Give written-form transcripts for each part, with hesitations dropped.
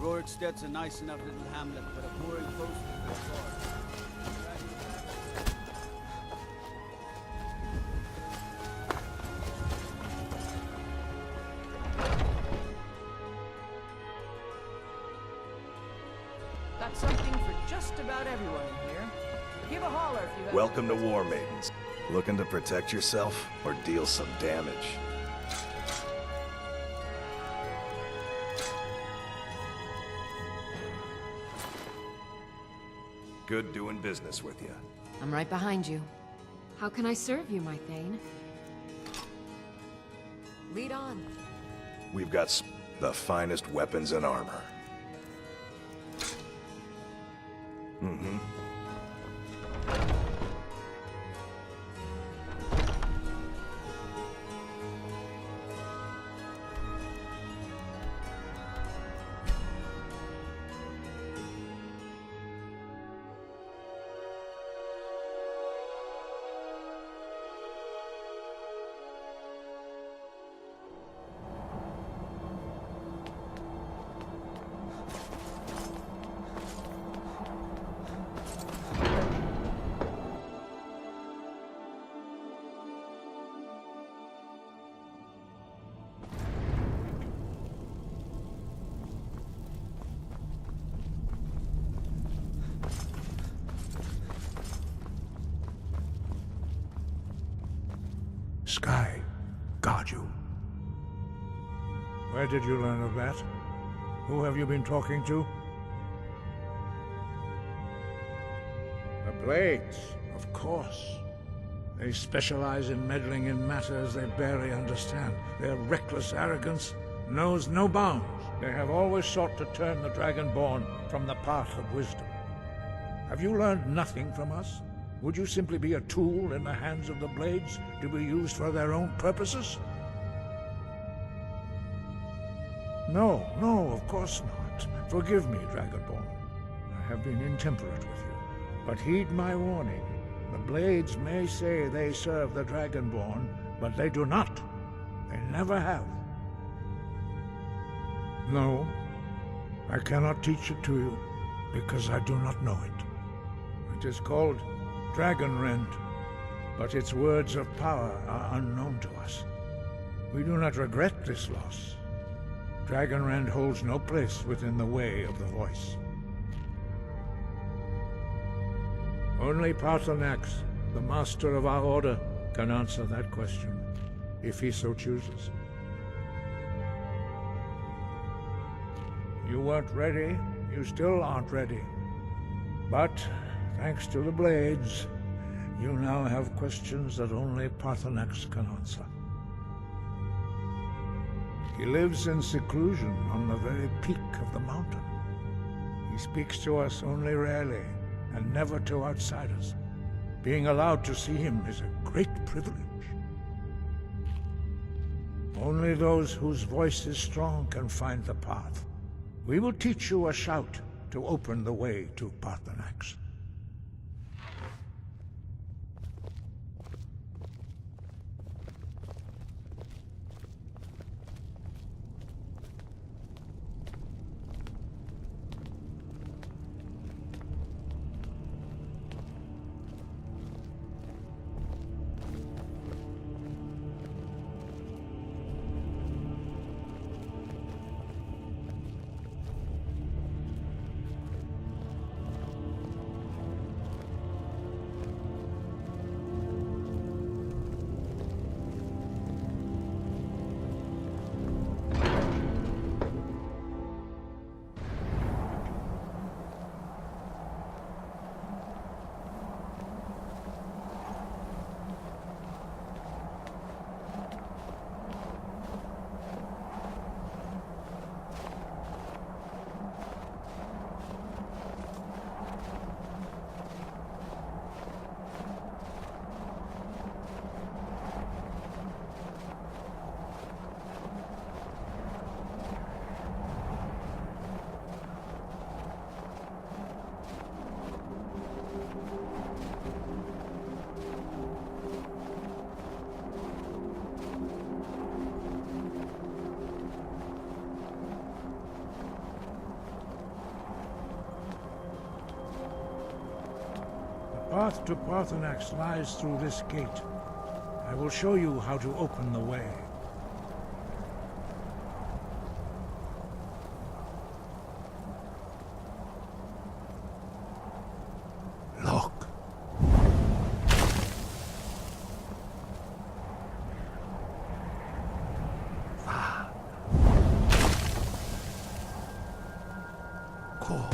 Rorikstedt's a nice enough little hamlet, but a boring post is far. Got something for just about everyone in here. Give a holler if you have... Welcome to War Maidens. Looking to protect yourself or deal some damage? Good doing business with you. I'm right behind you. How can I serve you, my Thane? Lead on. We've got the finest weapons and armor. Mm-hmm. Sky, guard you. Where did you learn of that? Who have you been talking to? The Blades, of course. They specialize in meddling in matters they barely understand. Their reckless arrogance knows no bounds. They have always sought to turn the Dragonborn from the path of wisdom. Have you learned nothing from us? Would you simply be a tool in the hands of the Blades to be used for their own purposes? No, of course not. Forgive me, Dragonborn. I have been intemperate with you. But heed my warning. The Blades may say they serve the Dragonborn, but they do not. They never have. No, I cannot teach it to you, because I do not know it. It is called Dragonrend, but its words of power are unknown to us. We do not regret this loss. Dragonrend holds no place within the way of the voice. Only Paarthurnax, the master of our order, can answer that question, if he so chooses. You weren't ready, you still aren't ready. But thanks to the Blades, you now have questions that only Paarthurnax can answer. He lives in seclusion on the very peak of the mountain. He speaks to us only rarely, and never to outsiders. Being allowed to see him is a great privilege. Only those whose voice is strong can find the path. We will teach you a shout to open the way to Paarthurnax. path to Parthenax lies through this gate. I will show you how to open the way. Look. Cool.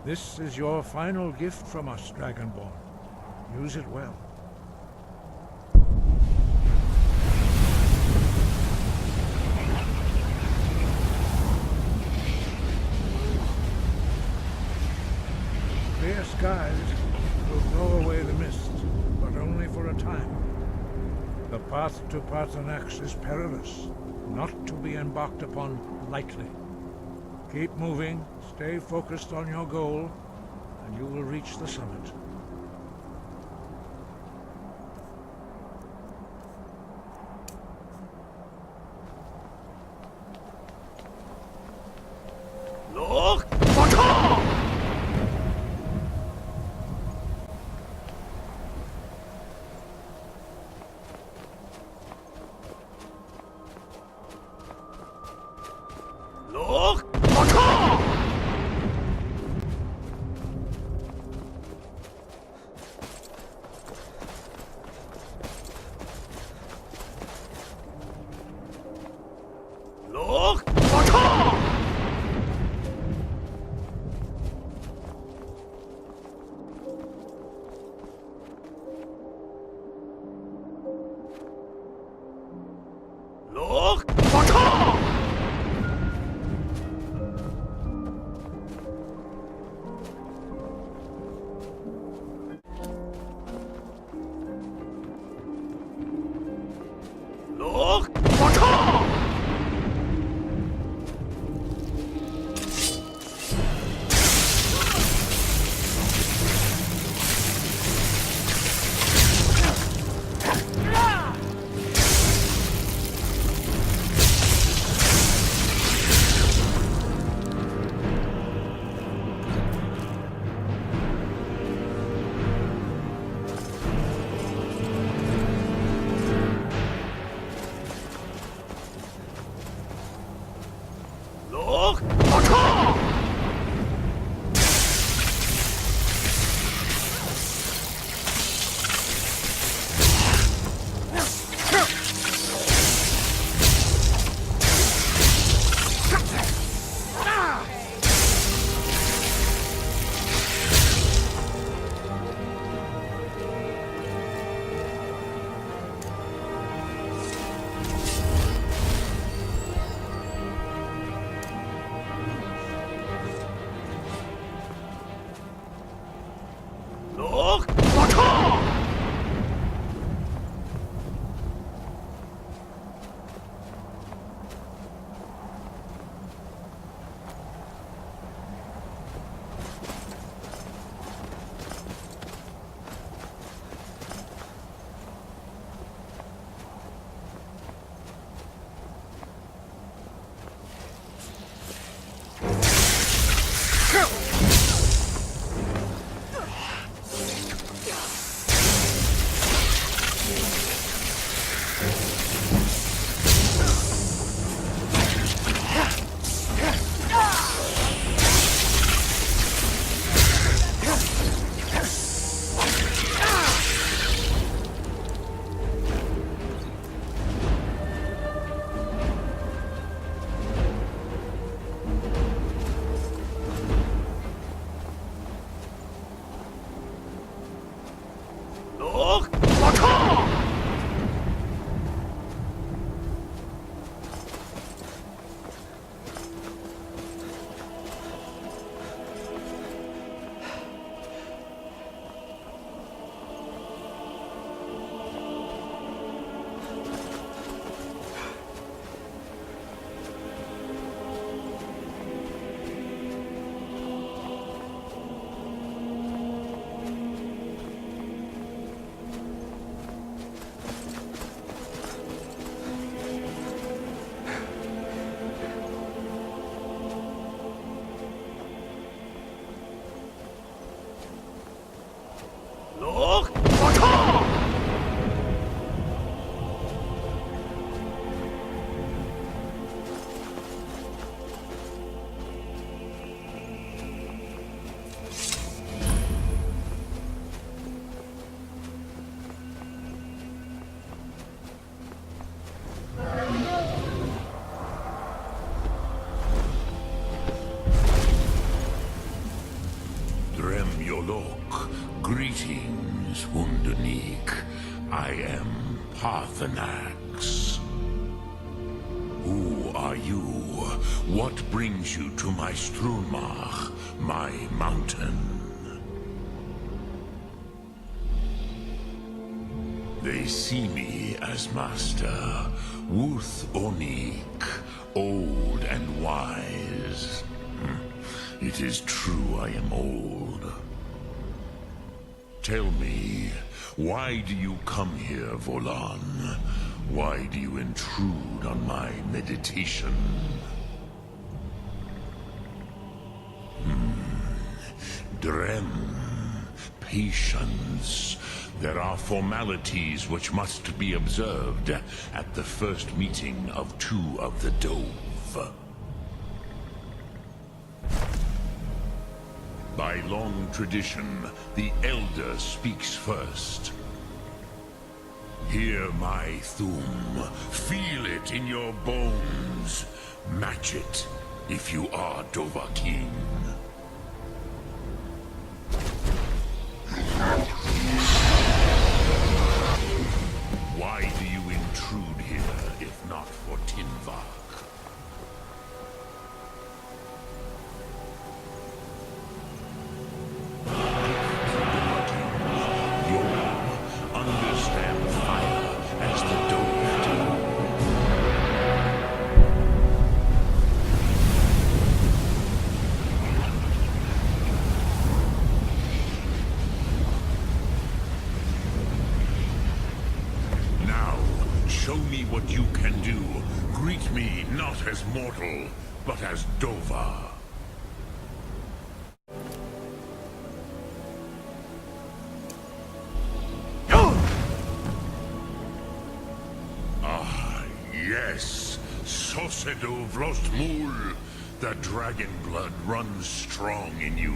This is your final gift from us, Dragonborn. Use it well. Clear skies will blow away the mist, but only for a time. The path to Parthenax is perilous, not to be embarked upon lightly. Keep moving, stay focused on your goal, and you will reach the summit. Look! Look! Look! Look! Look! Look! Look! Greetings, Wunderneek. I am Parthenax. Who are you? What brings you to my Strunmach, my mountain? They see me as master, Wuth Onik, old and wise. It is true I am old. Tell me, why do you come here, Volan? Why do you intrude on my meditation? Drem, patience. There are formalities which must be observed at the first meeting of two of the Dove. By long tradition, the Elder speaks first. Hear my Thum. Feel it in your bones. Match it if you are Dovahkiin. Why do you intrude here if not for Tinvak? Show me what you can do. Greet me not as mortal, but as Dova. Ah, yes. Sosedo Vlostmul. The dragon blood runs strong in you.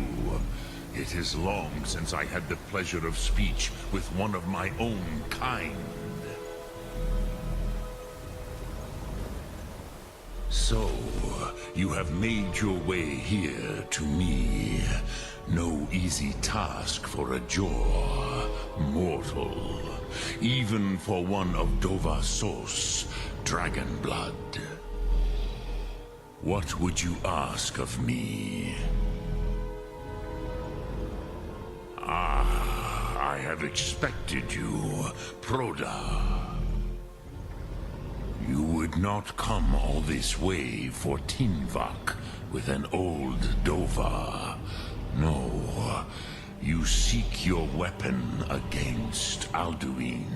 It is long since I had the pleasure of speech with one of my own kind. So, you have made your way here to me. No easy task for a Jor, mortal. Even for one of Dovasos, dragon blood. What would you ask of me? Ah, I have expected you, Proda. You would not come all this way for Tinvak with an old Dova. No, you seek your weapon against Alduin.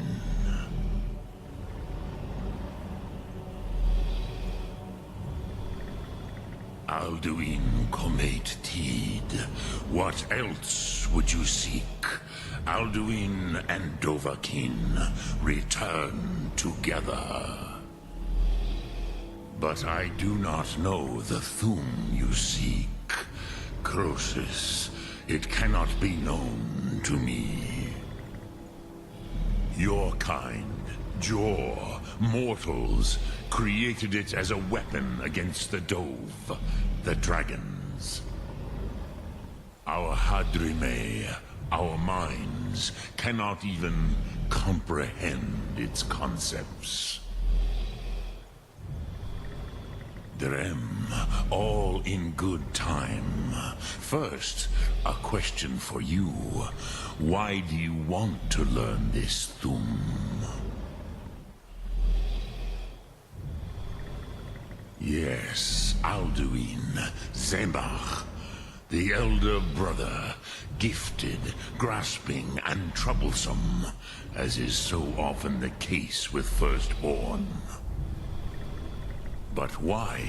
Alduin Comate Tid. What else would you seek? Alduin and Dovahkiin return together. But I do not know the Thum you seek. Croesus, it cannot be known to me. Your kind, Jor, mortals, created it as a weapon against the Dove, the dragons. Our Hadrime, our minds, cannot even comprehend its concepts. Drem, all in good time. First, a question for you. Why do you want to learn this Thum? Yes, Alduin, Zembach, the elder brother, gifted, grasping, and troublesome, as is so often the case with firstborn. But why?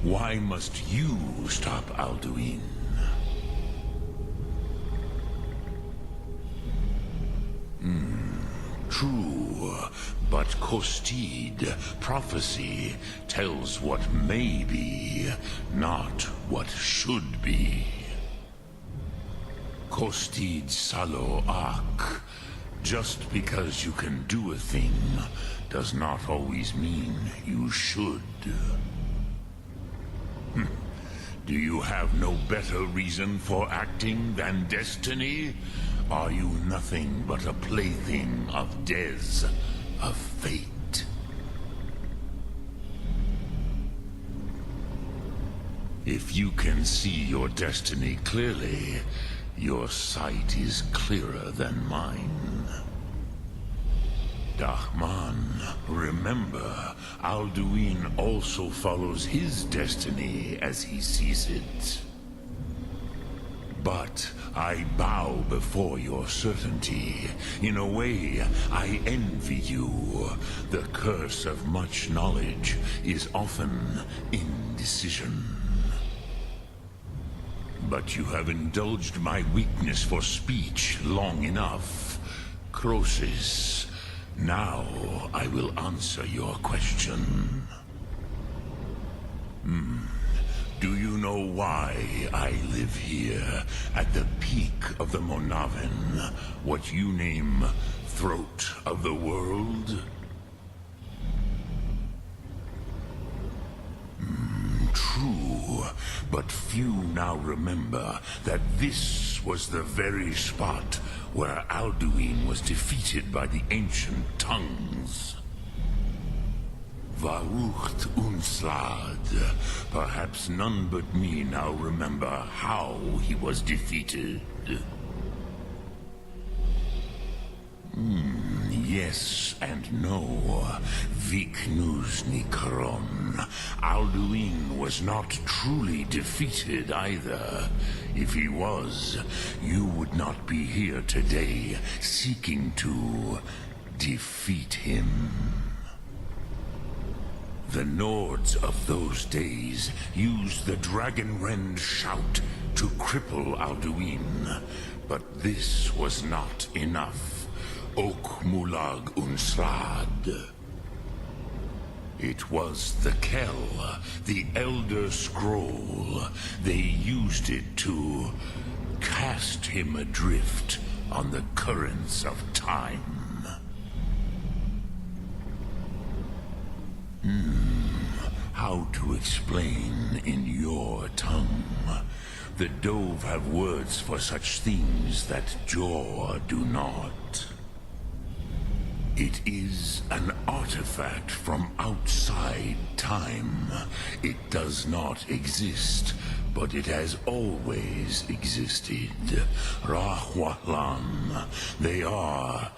Why must you stop Alduin? True, but Kostid, prophecy, tells what may be, not what should be. Kostid Salo Ak. Just because you can do a thing does not always mean you should. Do you have no better reason for acting than destiny? Are you nothing but a plaything of Des, of fate? If you can see your destiny clearly, your sight is clearer than mine. Dahman, remember, Alduin also follows his destiny as he sees it. But I bow before your certainty. In a way, I envy you. The curse of much knowledge is often indecision. But you have indulged my weakness for speech long enough. Croesus, now I will answer your question. Do you know why I live here, at the peak of the Monaven, what you name throat of the world? True, but few now remember that this was the very spot where Alduin was defeated by the ancient tongues. Varucht Unslad. Perhaps none but me now remember how he was defeated. Yes and no. Viknus Nikaron. Alduin was not truly defeated either. If he was, you would not be here today seeking to defeat him. The Nords of those days used the Dragonrend shout to cripple Alduin, but this was not enough. Ok Mulag Unslad. It was the Kell, the Elder Scroll. They used it to cast him adrift on the currents of time. How to explain in your tongue? The Dove have words for such things that Jor do not. It is an artifact from outside time. It does not exist, but it has always existed. Rahwalan. They are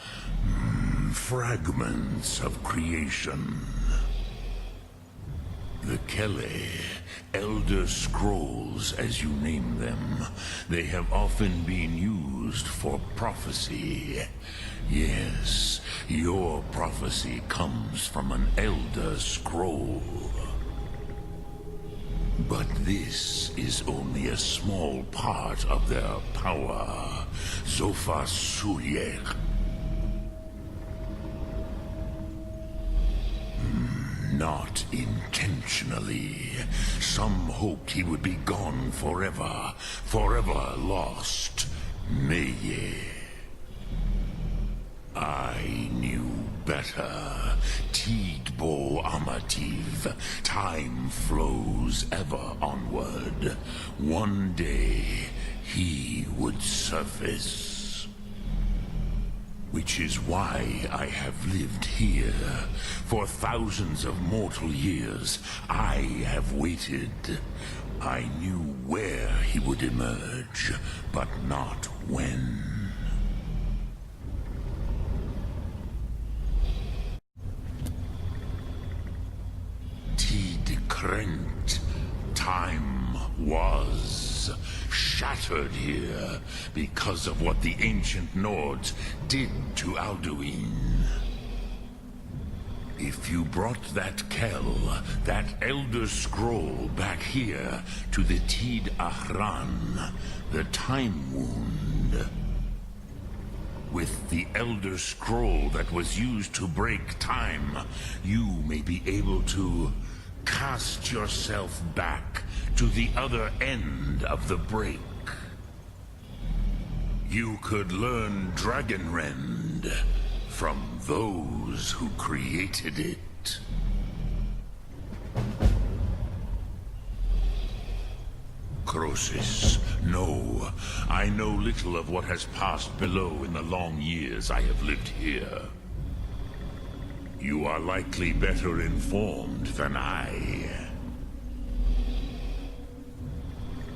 fragments of creation. The Kele, Elder Scrolls as you name them, they have often been used for prophecy. Yes, your prophecy comes from an Elder Scroll. But this is only a small part of their power. Zofa Suyek. Not intentionally. Some hoped he would be gone forever, forever lost. Meye. I knew better. Tidbo Amativ. Time flows ever onward. One day, he would surface. Which is why I have lived here. For thousands of mortal years, I have waited. I knew where he would emerge, but not when. Tid Krent. Time was shattered here because of what the ancient Nords did to Alduin. If you brought that Kell, that Elder Scroll back here to the Tid Ahran, the Time Wound, With the Elder Scroll that was used to break time, you may be able to cast yourself back to the other end of the break. You could learn Dragonrend from those who created it. Crosis, no. I know little of what has passed below in the long years I have lived here. You are likely better informed than I.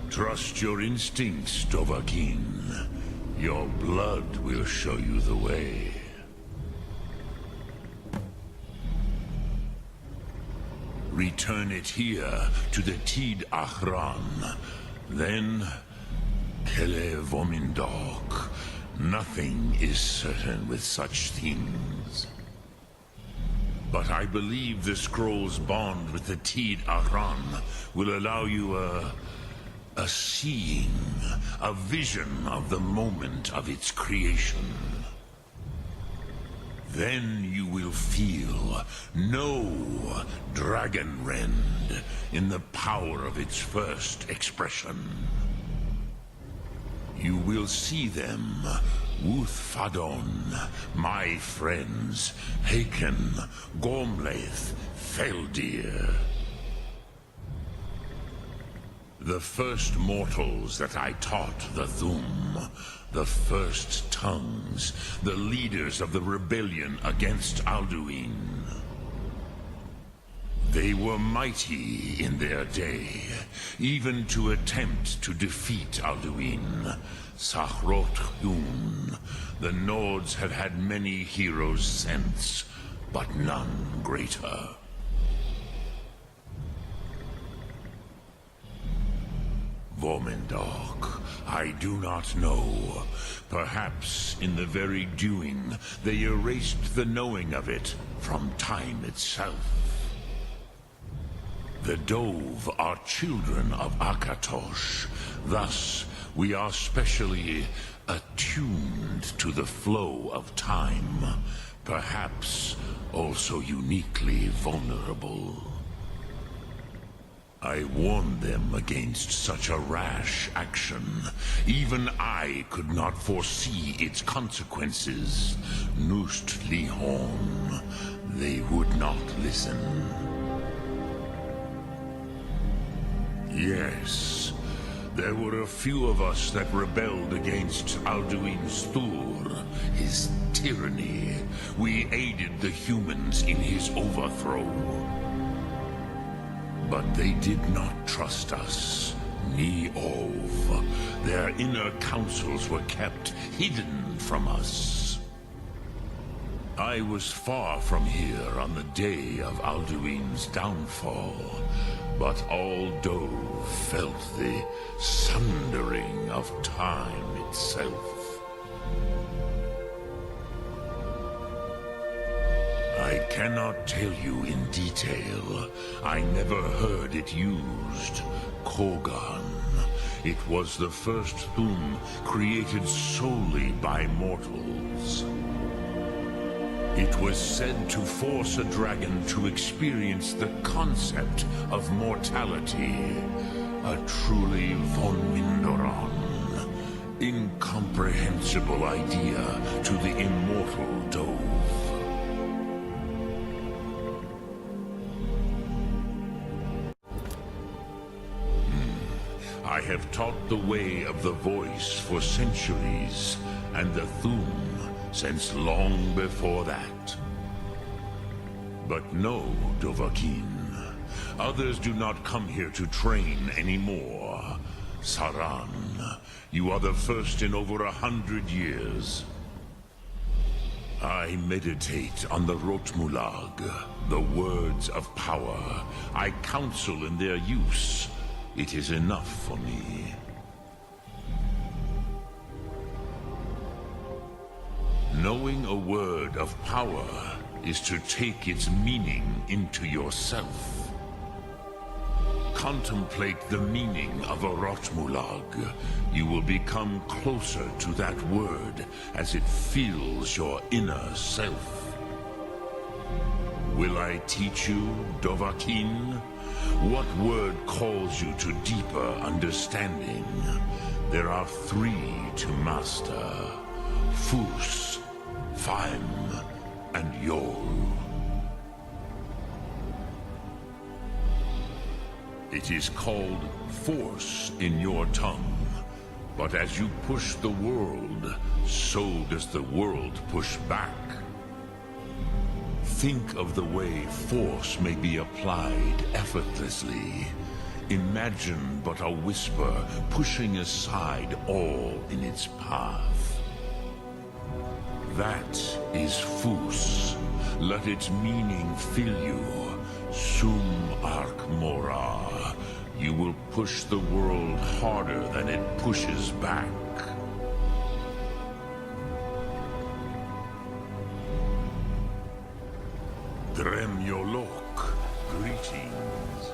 Trust your instincts, Dovahkiin. Your blood will show you the way. Return it here to the Tid Ahran. Then, Kele Vomindok. Nothing is certain with such things. But I believe the scroll's bond with the Tid Ahran will allow you a seeing, a vision of the moment of its creation. Then you will feel, know Dragonrend in the power of its first expression. You will see them, Wuthfadon, my friends, Haken, Gormlaith, Feldir. The first mortals that I taught the Thum, the first tongues, the leaders of the rebellion against Alduin. They were mighty in their day, even to attempt to defeat Alduin. Sahrot-Hun, the Nords have had many heroes since, but none greater. Vomindok, I do not know. Perhaps in the very doing, they erased the knowing of it from time itself. The Dove are children of Akatosh. Thus, we are specially attuned to the flow of time. Perhaps also uniquely vulnerable. I warned them against such a rash action. Even I could not foresee its consequences. Nust Lihon, they would not listen. Yes, there were a few of us that rebelled against Alduin's Thur, his tyranny. We aided the humans in his overthrow. But they did not trust us, ni Ov. Their inner counsels were kept hidden from us. I was far from here on the day of Alduin's downfall, but all Dove felt the sundering of time itself. I cannot tell you in detail. I never heard it used. Kogan. It was the first Thum created solely by mortals. It was said to force a dragon to experience the concept of mortality. A truly von Mindoran. Incomprehensible idea to the immortal Dove. I have taught the way of the voice for centuries, and the Thum since long before that. But no, Dovahkiin. Others do not come here to train anymore. Saran, you are the first in over 100 years. I meditate on the Rotmulag, the words of power. I counsel in their use. It is enough for me. Knowing a word of power is to take its meaning into yourself. contemplate the meaning of a Rotmulag, you will become closer to that word as it fills your inner self. Will I teach you, Dovahkiin? What word calls you to deeper understanding? There are 3 to master: Fus, Faim, and Yol. It is called force in your tongue, but as you push the world, so does the world push back. Think of the way force may be applied effortlessly. Imagine but a whisper pushing aside all in its path. That is Fus. Let its meaning fill you. Sum Ark Mora. You will push the world harder than it pushes back. Drem Yolok, greetings.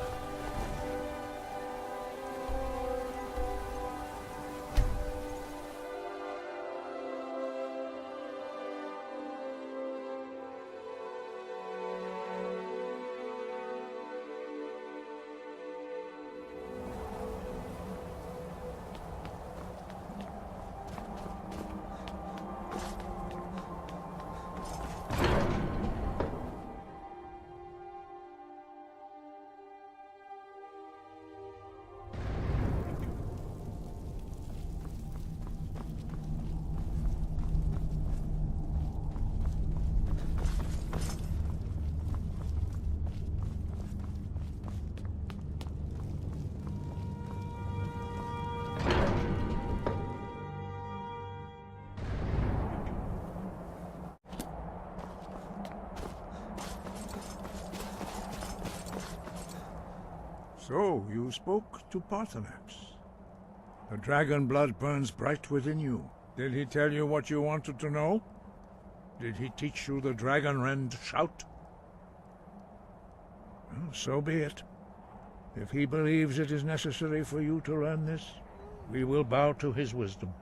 So, you spoke to Paarthurnax. The dragon blood burns bright within you. Did he tell you what you wanted to know? Did he teach you the dragon rend shout? Well, so be it. If he believes it is necessary for you to learn this, we will bow to his wisdom.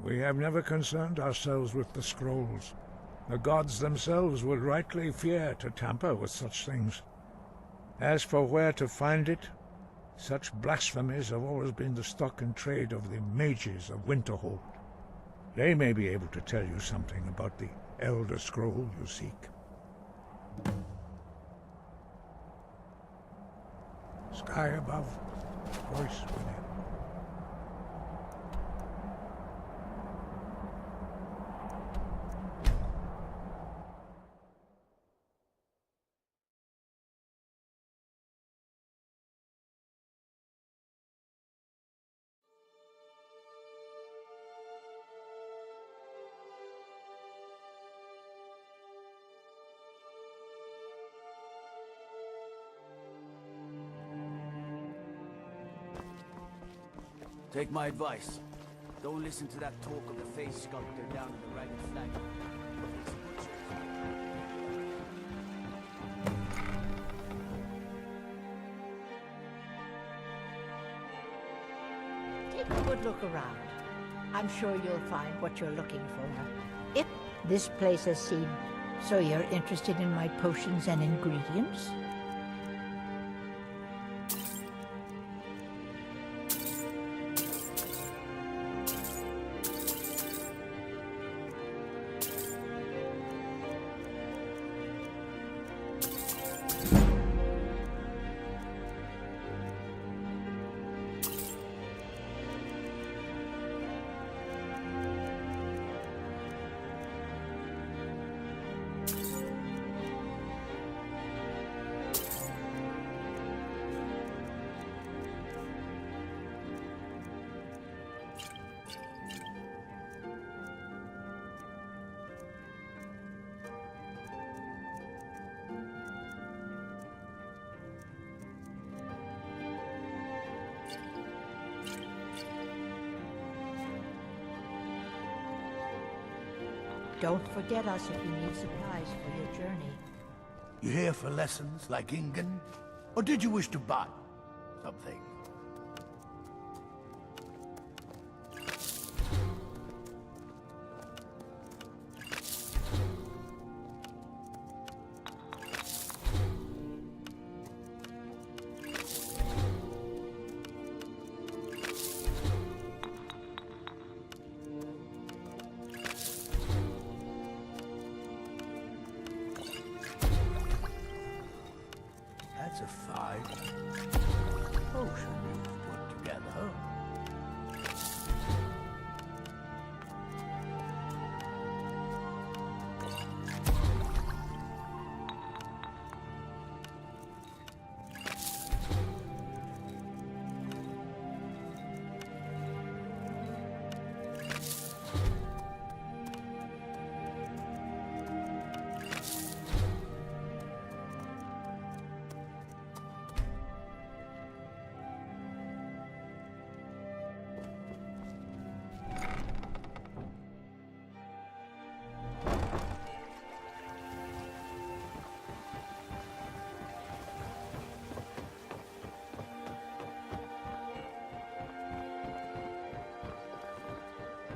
We have never concerned ourselves with the scrolls. The gods themselves would rightly fear to tamper with such things. As for where to find it, such blasphemies have always been the stock and trade of the mages of Winterhold. They may be able to tell you something about the Elder Scroll you seek. Sky above, voice within. Take my advice. Don't listen to that talk of the face sculptor down in the ragged flag. Take a good look around. I'm sure you'll find what you're looking for. If this place has seen, so you're interested in my potions and ingredients? Don't forget us if you need supplies for your journey. You here for lessons like Ingen? Or did you wish to buy something? That's a fine potion you've put together.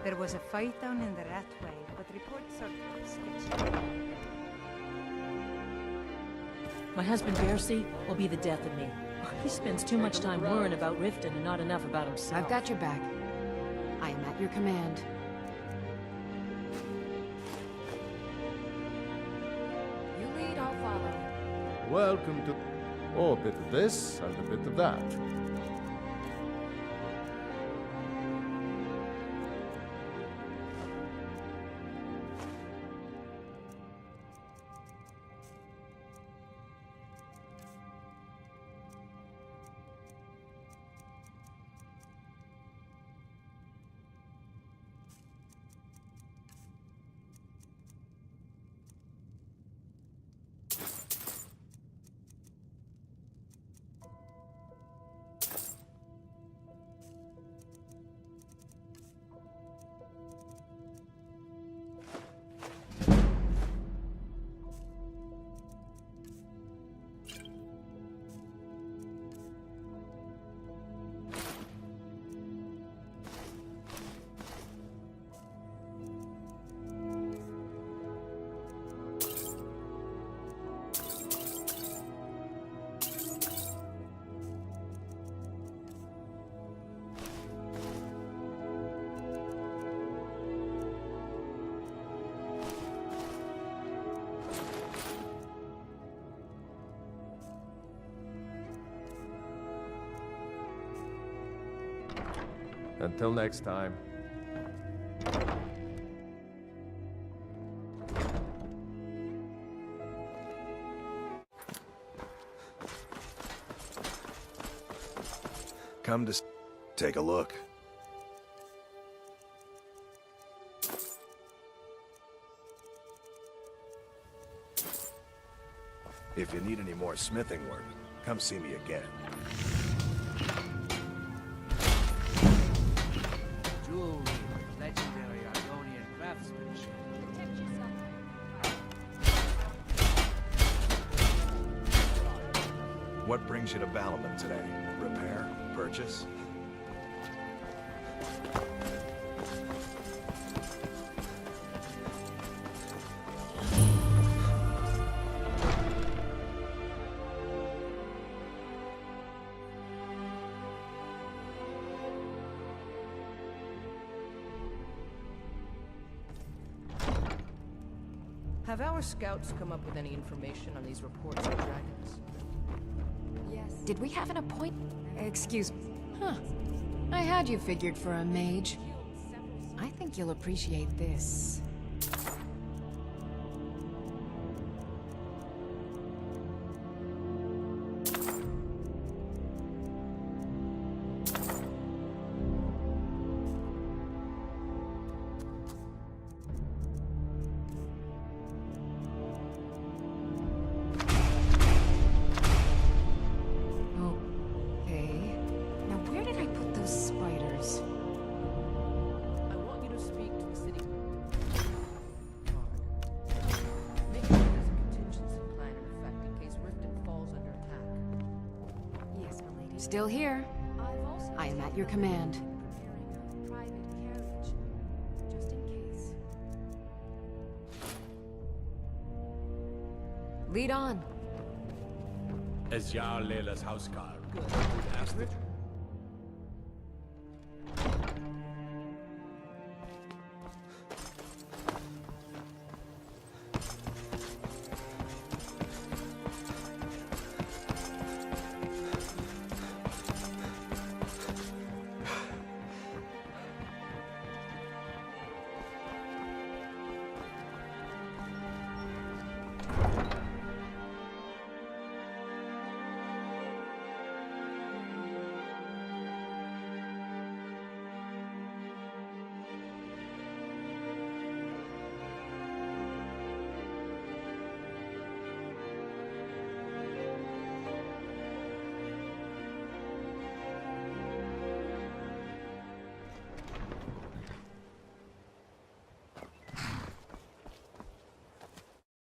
There was a fight down in the Ratway, but reports are sketchy. My husband Bercy will be the death of me. He spends too much time worrying about Riften and not enough about himself. I've got your back. I am at your command. You lead, I'll follow. Welcome to... Oh, a bit of this and a bit of that. Until next time. Come to take a look. If you need any more smithing work, come see me again. Jewelry with legendary Argonian craftsmanship. Protect yourself. What brings you to Balaman today? Repair? Purchase? Have our scouts come up with any information on these reports of dragons? Yes. Did we have an appointment? Excuse me. Huh. I had you figured for a mage. I think you'll appreciate this. I want you to speak to the city. Still here. I am at your command. Lead on. Es Jarl Lela's housecar. Good. Astrid?